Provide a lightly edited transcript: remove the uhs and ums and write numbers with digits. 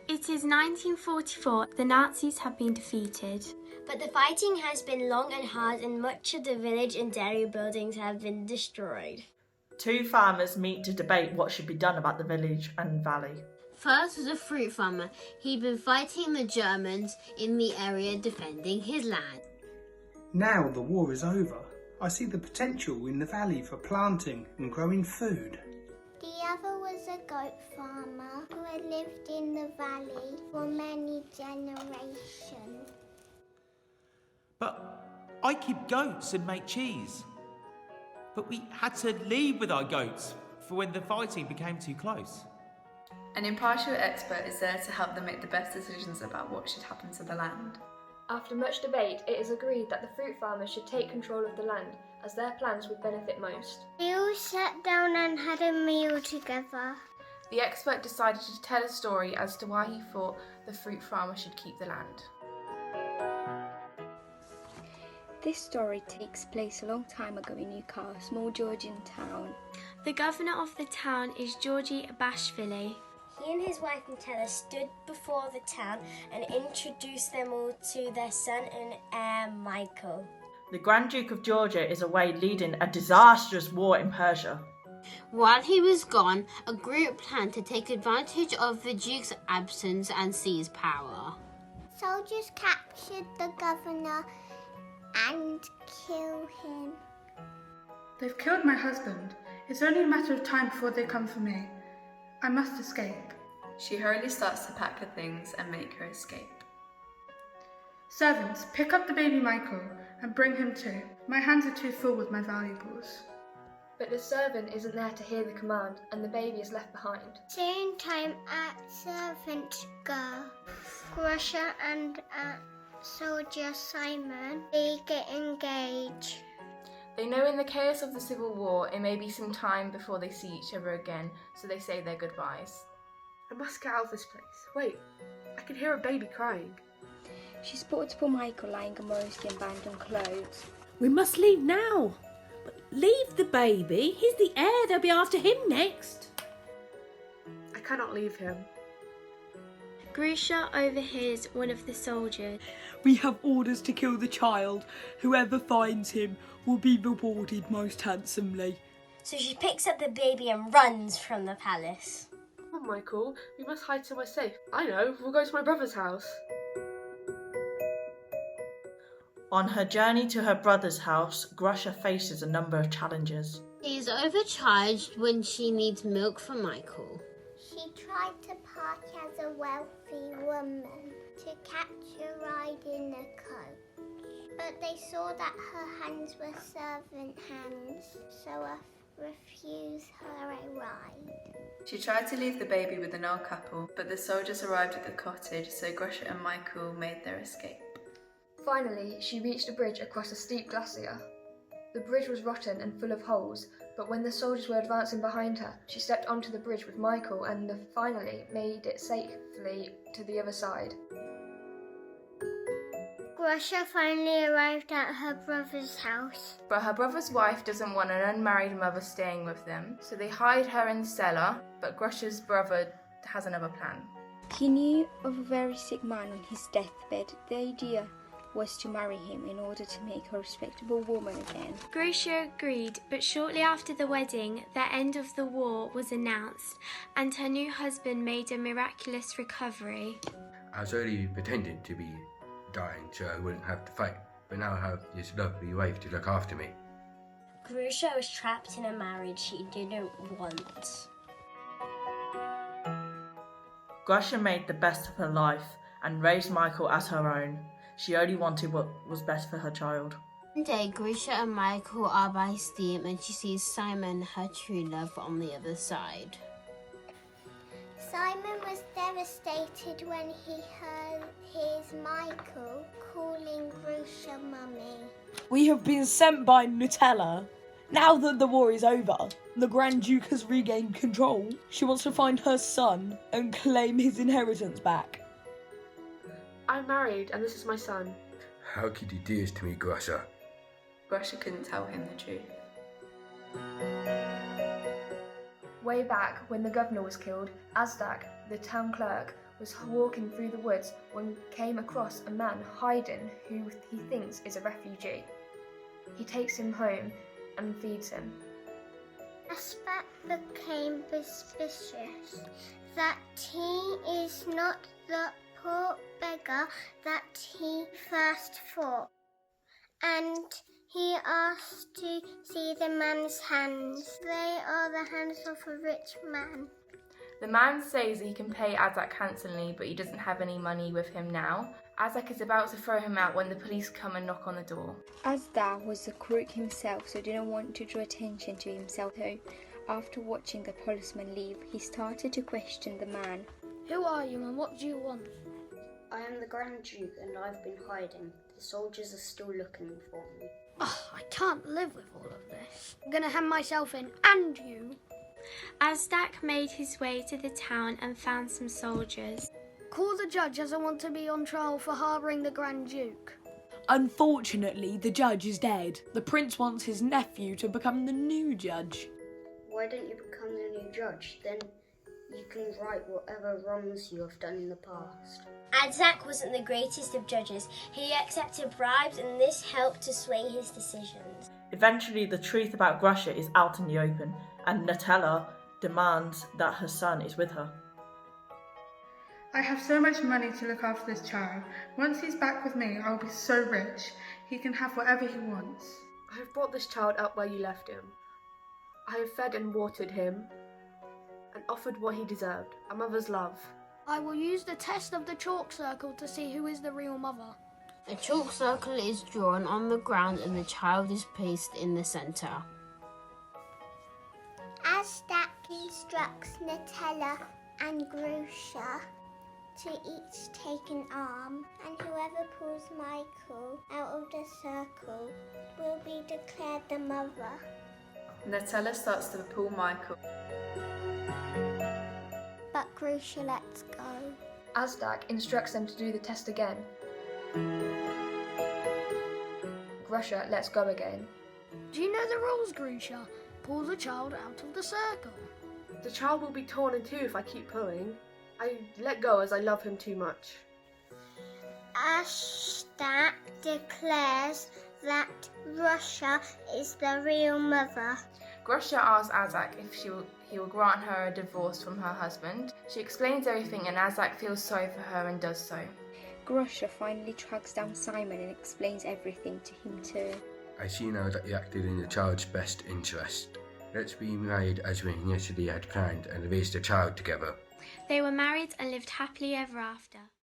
It is 1944. The Nazis have been defeated. But the fighting has been long and hard, and much of the village and dairy buildings have been destroyed. Two farmers meet to debate what should be done about the village and valley. First was a fruit farmer. He'd been fighting the Germans in the area, defending his land. Now the war is over, I see the potential in the valley for planting and growing food. The other was a goat farmer who had lived in the valley for many generations. But I keep goats and make cheese. But we had to leave with our goats for when the fighting became too close. An impartial expert is there to help them make the best decisions about what should happen to the land. After much debate, it is agreed that the fruit farmers should take control of the land, as their plans would benefit most. They all sat down and had a meal together. The expert decided to tell a story as to why he thought the fruit farmer should keep the land. This story takes place a long time ago in Newcastle, a small Georgian town. The governor of the town is Georgi Abashvili. He and his wife Nutella stood before the town and introduced them all to their son and heir Michael. The Grand Duke of Georgia is away leading a disastrous war in Persia. While he was gone, a group planned to take advantage of the Duke's absence and seize power. Soldiers captured the governor and killed him. They've killed my husband. It's only a matter of time before they come for me. I must escape. She hurriedly starts to pack her things and make her escape. Servants, pick up the baby Michael and bring him too. My hands are too full with my valuables. But the servant isn't there to hear the command, and the baby is left behind. Same time at servant girl, Grusha and soldier Simon, they get engaged. They know in the chaos of the civil war it may be some time before they see each other again, so they say their goodbyes. I must get out of this place. Wait, I can hear a baby crying. She spots poor Michael lying amongst the abandoned clothes. We must leave now. But leave the baby. He's the heir. They'll be after him next. I cannot leave him. Grusha overhears one of the soldiers. We have orders to kill the child. Whoever finds him will be rewarded most handsomely. So she picks up the baby and runs from the palace. Come on, Michael, we must hide somewhere safe. I know, we'll go to my brother's house. On her journey to her brother's house, Grusha faces a number of challenges. She is overcharged when she needs milk for Michael. She tried to park as a wealthy woman to catch a ride in a coach. But they saw that her hands were servant hands, so refused her a ride. She tried to leave the baby with an old couple, but the soldiers arrived at the cottage, so Grusha and Michael made their escape. Finally, she reached a bridge across a steep glacier. The bridge was rotten and full of holes, but when the soldiers were advancing behind her, she stepped onto the bridge with Michael and finally made it safely to the other side. Grusha finally arrived at her brother's house. But her brother's wife doesn't want an unmarried mother staying with them, so they hide her in the cellar, but Grusha's brother has another plan. He knew of a very sick man on his deathbed. The idea was to marry him in order to make her a respectable woman again. Grusha agreed, but shortly after the wedding, the end of the war was announced, and her new husband made a miraculous recovery. I was only pretending to be dying so I wouldn't have to fight, but now I have this lovely wife to look after me. Grusha was trapped in a marriage she didn't want. Grusha made the best of her life and raised Michael as her own. She only wanted what was best for her child. One day, Grusha and Michael are by steam and she sees Simon, her true love, on the other side. Simon was devastated when he heard his Michael calling Grusha mummy. We have been sent by Nutella. Now that the war is over, the Grand Duke has regained control. She wants to find her son and claim his inheritance back. I'm married and this is my son. How could you do this to me, Grusha? Grusha couldn't tell him the truth. Way back when the governor was killed, Azdak, the town clerk, was walking through the woods when came across a man hiding who he thinks is a refugee. He takes him home and feeds him. Aspect became suspicious that he is not the poor beggar that he first thought, and he asked to see the man's hands. They are the hands of a rich man. The man says he can pay Azak handsomely, but he doesn't have any money with him now. Azak is about to throw him out when the police come and knock on the door. Azda was a crook himself, so didn't want to draw attention to himself. So, after watching the policeman leave, he started to question the man. Who are you and what do you want? I am the Grand Duke and I've been hiding. The soldiers are still looking for me. Oh, I can't live with all of this. I'm gonna hem myself in, and you. Azdak made his way to the town and found some soldiers. Call the judge, as I want to be on trial for harbouring the Grand Duke. Unfortunately, the judge is dead. The prince wants his nephew to become the new judge. Why don't you become the new judge? Then you can right whatever wrongs you have done in the past. Azak wasn't the greatest of judges. He accepted bribes, and this helped to sway his decisions. Eventually, the truth about Grusha is out in the open, and Nutella demands that her son is with her. I have so much money to look after this child. Once he's back with me, I'll be so rich. He can have whatever he wants. I have brought this child up where you left him. I have fed and watered him, and offered what he deserved, a mother's love. I will use the test of the chalk circle to see who is the real mother. A chalk circle is drawn on the ground and the child is placed in the centre. Azdak instructs Nutella and Grusha to each take an arm, and whoever pulls Michael out of the circle will be declared the mother. Nutella starts to pull Michael, but Grusha lets go. Azdak instructs them to do the test again. Grusha lets go again. Do you know the rules, Grusha? Pull the child out of the circle. The child will be torn in two if I keep pulling. I let go as I love him too much. Azdak declares that Grusha is the real mother. Grusha asks Azak if he will grant her a divorce from her husband. She explains everything and Azak feels sorry for her and does so. Grusha finally tracks down Simon and explains everything to him too. I see now that you acted in the child's best interest. Let's be married as we initially had planned and raise the child together. They were married and lived happily ever after.